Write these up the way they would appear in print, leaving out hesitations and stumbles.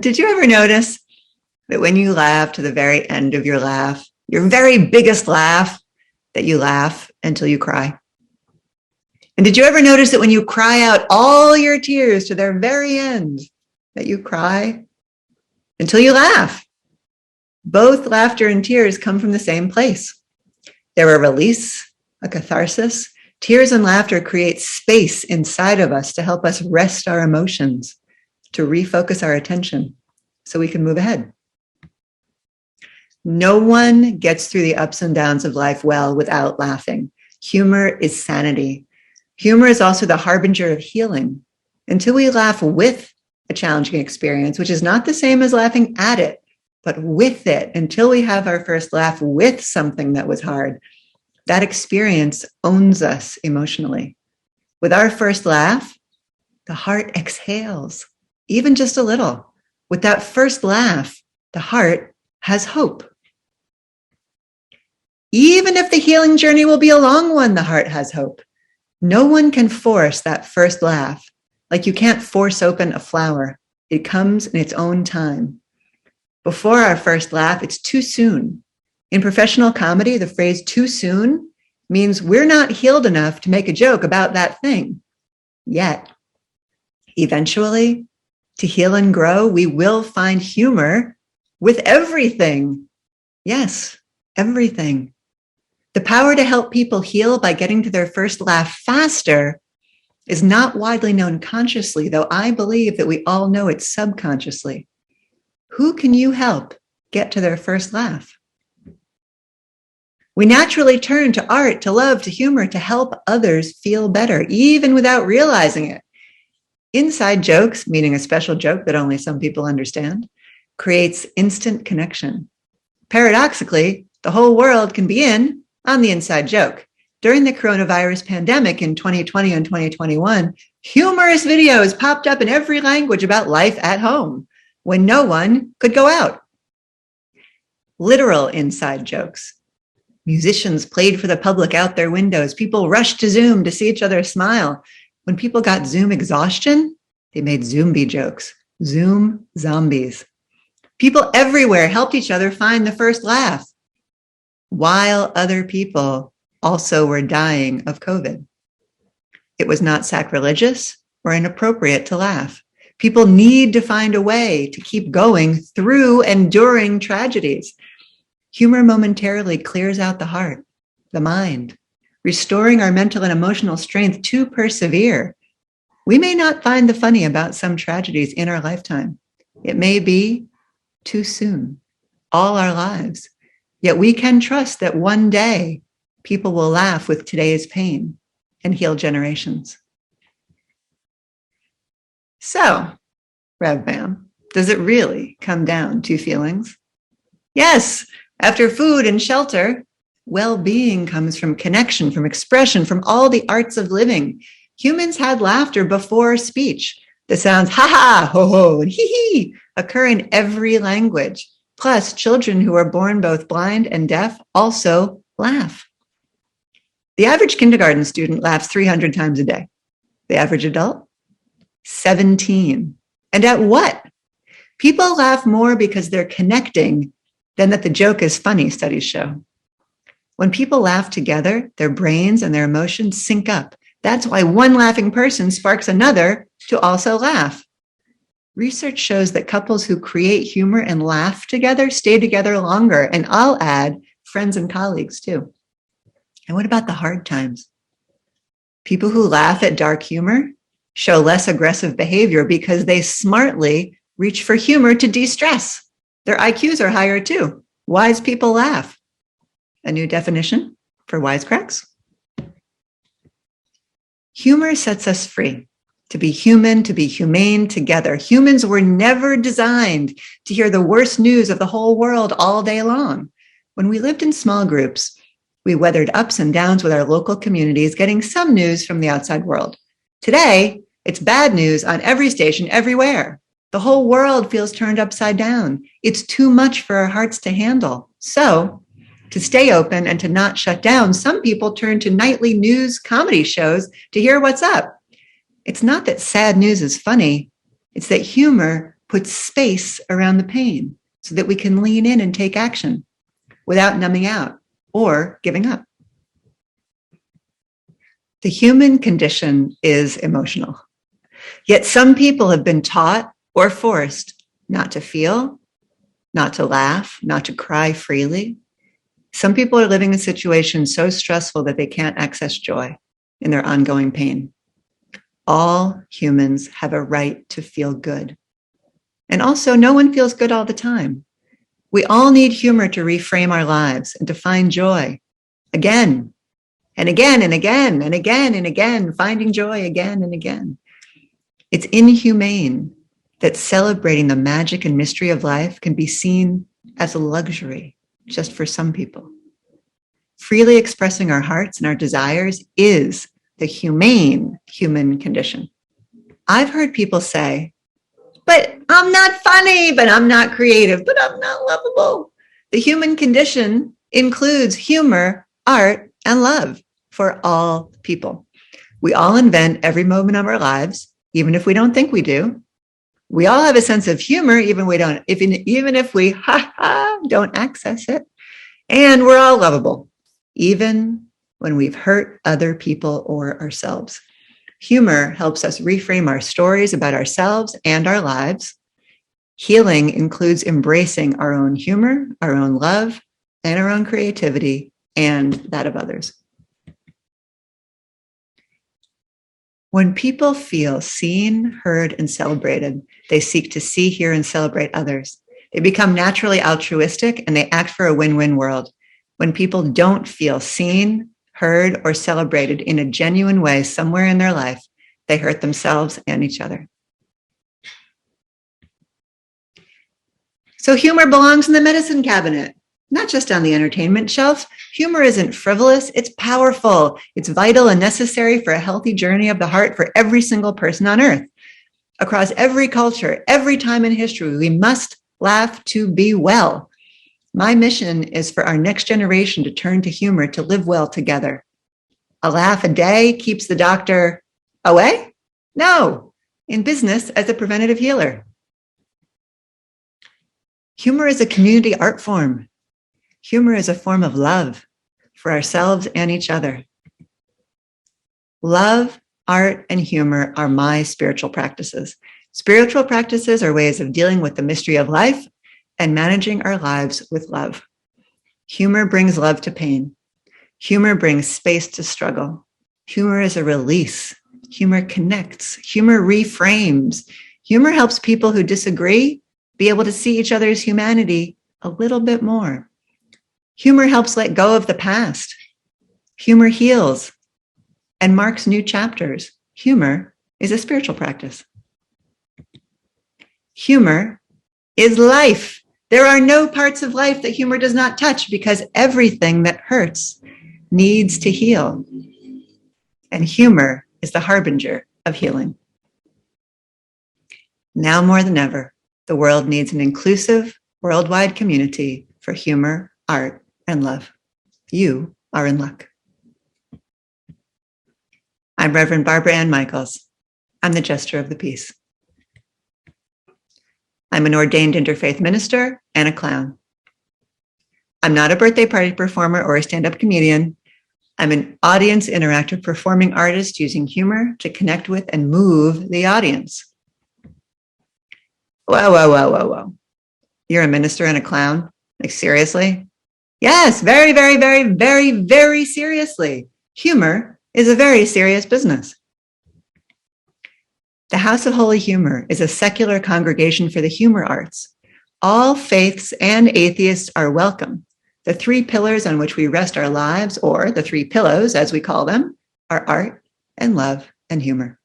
Did you ever notice that when you laugh to the very end of your laugh, your very biggest laugh, that you laugh until you cry? And did you ever notice that when you cry out all your tears to their very end, that you cry until you laugh? Both laughter and tears come from the same place. They're a release, a catharsis. Tears and laughter create space inside of us to help us rest our emotions, to refocus our attention so we can move ahead. No one gets through the ups and downs of life well without laughing. Humor is sanity. Humor is also the harbinger of healing. Until we laugh with a challenging experience, which is not the same as laughing at it, but with it, until we have our first laugh with something that was hard, that experience owns us emotionally. With our first laugh, the heart exhales, even just a little. With that first laugh, the heart has hope. Even if the healing journey will be a long one, the heart has hope. No one can force that first laugh. Like you can't force open a flower. It comes in its own time. Before our first laugh, it's too soon. In professional comedy, the phrase too soon means we're not healed enough to make a joke about that thing yet. Eventually, to heal and grow, we will find humor with everything. Yes, everything. The power to help people heal by getting to their first laugh faster is not widely known consciously, though I believe that we all know it subconsciously. Who can you help get to their first laugh? We naturally turn to art, to love, to humor, to help others feel better, even without realizing it. Inside jokes, meaning a special joke that only some people understand, creates instant connection. Paradoxically, the whole world can be in on the inside joke. During the coronavirus pandemic in 2020 and 2021, humorous videos popped up in every language about life at home when no one could go out. Literal inside jokes. Musicians played for the public out their windows. People rushed to Zoom to see each other smile. When people got Zoom exhaustion, they made Zombie jokes. Zoom zombies. People everywhere helped each other find the first laugh, while other people also were dying of COVID. It was not sacrilegious or inappropriate to laugh. People need to find a way to keep going through and during tragedies. Humor momentarily clears out the heart, the mind, restoring our mental and emotional strength to persevere. We may not find the funny about some tragedies in our lifetime. It may be too soon, all our lives. Yet we can trust that one day people will laugh with today's pain and heal generations. So, Rev BAM, does it really come down to feelings? Yes, after food and shelter, well-being comes from connection, from expression, from all the arts of living. Humans had laughter before speech. The sounds ha ha, ho ho, and hee hee occur in every language. Plus, children who are born both blind and deaf also laugh. The average kindergarten student laughs 300 times a day. The average adult, 17. And at what? People laugh more because they're connecting than that the joke is funny, studies show. When people laugh together, their brains and their emotions sync up. That's why one laughing person sparks another to also laugh. Research shows that couples who create humor and laugh together stay together longer, and I'll add friends and colleagues too. And what about the hard times? People who laugh at dark humor show less aggressive behavior because they smartly reach for humor to de-stress. Their IQs are higher too. Wise people laugh. A new definition for wisecracks? Humor sets us free. To be human, to be humane together. Humans were never designed to hear the worst news of the whole world all day long. When we lived in small groups, we weathered ups and downs with our local communities, getting some news from the outside world. Today, it's bad news on every station, everywhere. The whole world feels turned upside down. It's too much for our hearts to handle. So, to stay open and to not shut down, some people turn to nightly news comedy shows to hear what's up. It's not that sad news is funny. It's that humor puts space around the pain so that we can lean in and take action without numbing out or giving up. The human condition is emotional. Yet some people have been taught or forced not to feel, not to laugh, not to cry freely. Some people are living in situations so stressful that they can't access joy in their ongoing pain. All humans have a right to feel good. And also, no one feels good all the time. We all need humor to reframe our lives and to find joy again and again and again and again and again, finding joy again and again. It's inhumane that celebrating the magic and mystery of life can be seen as a luxury just for some people. Freely expressing our hearts and our desires is the humane human condition. I've heard people say, but I'm not funny, but I'm not creative, but I'm not lovable. The human condition includes humor, art, and love for all people. We all invent every moment of our lives, even if we don't think we do. We all have a sense of humor, even if we don't access it. And we're all lovable, even when we've hurt other people or ourselves. Humor helps us reframe our stories about ourselves and our lives. Healing includes embracing our own humor, our own love, and our own creativity, and that of others. When people feel seen, heard, and celebrated, they seek to see, hear, and celebrate others. They become naturally altruistic, and they act for a win-win world. When people don't feel seen, heard, or celebrated in a genuine way somewhere in their life, they hurt themselves and each other. So humor belongs in the medicine cabinet, not just on the entertainment shelf. Humor isn't frivolous, it's powerful. It's vital and necessary for a healthy journey of the heart for every single person on earth. Across every culture, every time in history, we must laugh to be well. My mission is for our next generation to turn to humor to live well together. A laugh a day keeps the doctor away? No, in business as a preventative healer. Humor is a community art form. Humor is a form of love for ourselves and each other. Love, art, and humor are my spiritual practices. Spiritual practices are ways of dealing with the mystery of life and managing our lives with love. Humor brings love to pain. Humor brings space to struggle. Humor is a release. Humor connects. Humor reframes. Humor helps people who disagree be able to see each other's humanity a little bit more. Humor helps let go of the past. Humor heals and marks new chapters. Humor is a spiritual practice. Humor is life. There are no parts of life that humor does not touch because everything that hurts needs to heal. And humor is the harbinger of healing. Now more than ever, the world needs an inclusive, worldwide community for humor, art, and love. You are in luck. I'm Reverend Barbara Ann Michaels. I'm the Jester of the Peace. I'm an ordained interfaith minister and a clown. I'm not a birthday party performer or a stand-up comedian. I'm an audience interactive performing artist using humor to connect with and move the audience. Whoa. You're a minister and a clown? Like, seriously? Yes, very, very, very, very, very seriously. Humor is a very serious business. The House of Holy Humor is a secular congregation for the humor arts. All faiths and atheists are welcome. The three pillars on which we rest our lives, or the three pillows as we call them, are art and love and humor.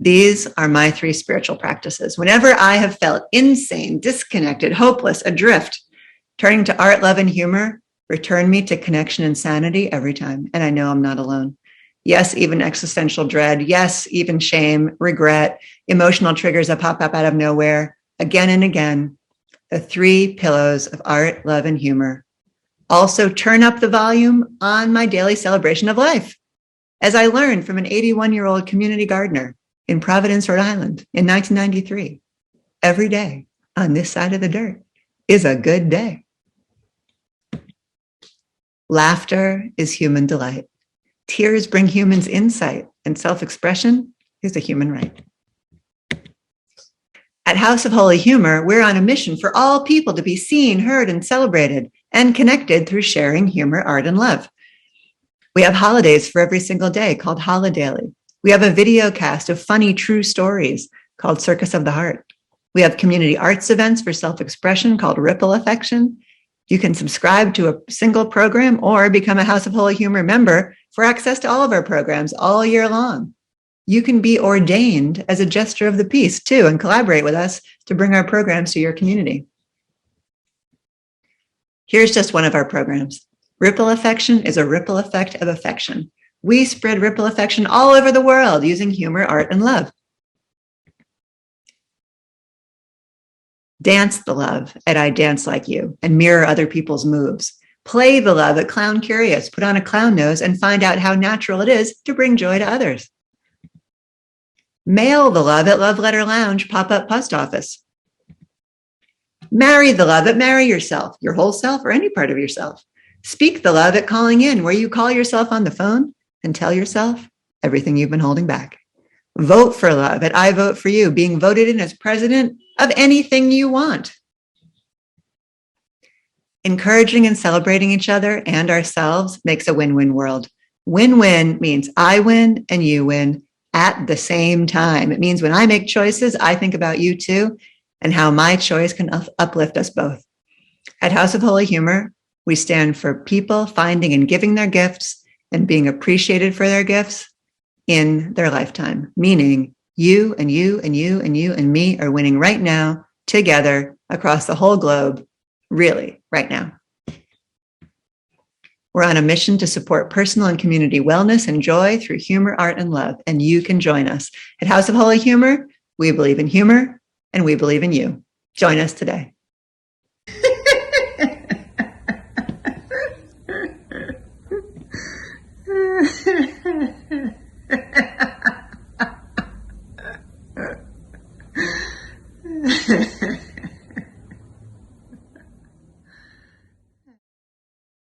These are my three spiritual practices. Whenever I have felt insane, disconnected, hopeless, adrift, turning to art, love, and humor return me to connection and sanity every time. And I know I'm not alone. Yes, even existential dread. Yes, even shame, regret, emotional triggers that pop up out of nowhere. Again and again, the three pillows of art, love, and humor. Also turn up the volume on my daily celebration of life. As I learned from an 81-year-old community gardener, in Providence, Rhode Island in 1993. Every day on this side of the dirt is a good day. Laughter is human delight. Tears bring humans insight, and self-expression is a human right. At House of Holy Humor, we're on a mission for all people to be seen, heard, and celebrated, and connected through sharing humor, art, and love. We have holidays for every single day called Holidaily. We have a video cast of funny, true stories called Circus of the Heart. We have community arts events for self-expression called Ripple Affection. You can subscribe to a single program or become a House of Holy Humor member for access to all of our programs all year long. You can be ordained as a Jester of the Peace too and collaborate with us to bring our programs to your community. Here's just one of our programs. Ripple Affection is a ripple effect of affection. We spread ripple affection all over the world using humor, art, and love. Dance the love at I Dance Like You and mirror other people's moves. Play the love at Clown Curious, put on a clown nose and find out how natural it is to bring joy to others. Mail the love at Love Letter Lounge pop-up post office. Marry the love at Marry Yourself, your whole self or any part of yourself. Speak the love at Calling In, where you call yourself on the phone and tell yourself everything you've been holding back. Vote for love at I Vote For You, being voted in as president of anything you want. Encouraging and celebrating each other and ourselves makes a win-win world. Win-win means I win and you win at the same time. It means when I make choices, I think about you too, and how my choice can uplift us both. At House of Holy Humor, we stand for people finding and giving their gifts and being appreciated for their gifts in their lifetime, meaning you and you and you and you and me are winning right now together across the whole globe, really right now. We're on a mission to support personal and community wellness and joy through humor, art, and love, and you can join us. At House of Holy Humor, we believe in humor and we believe in you. Join us today.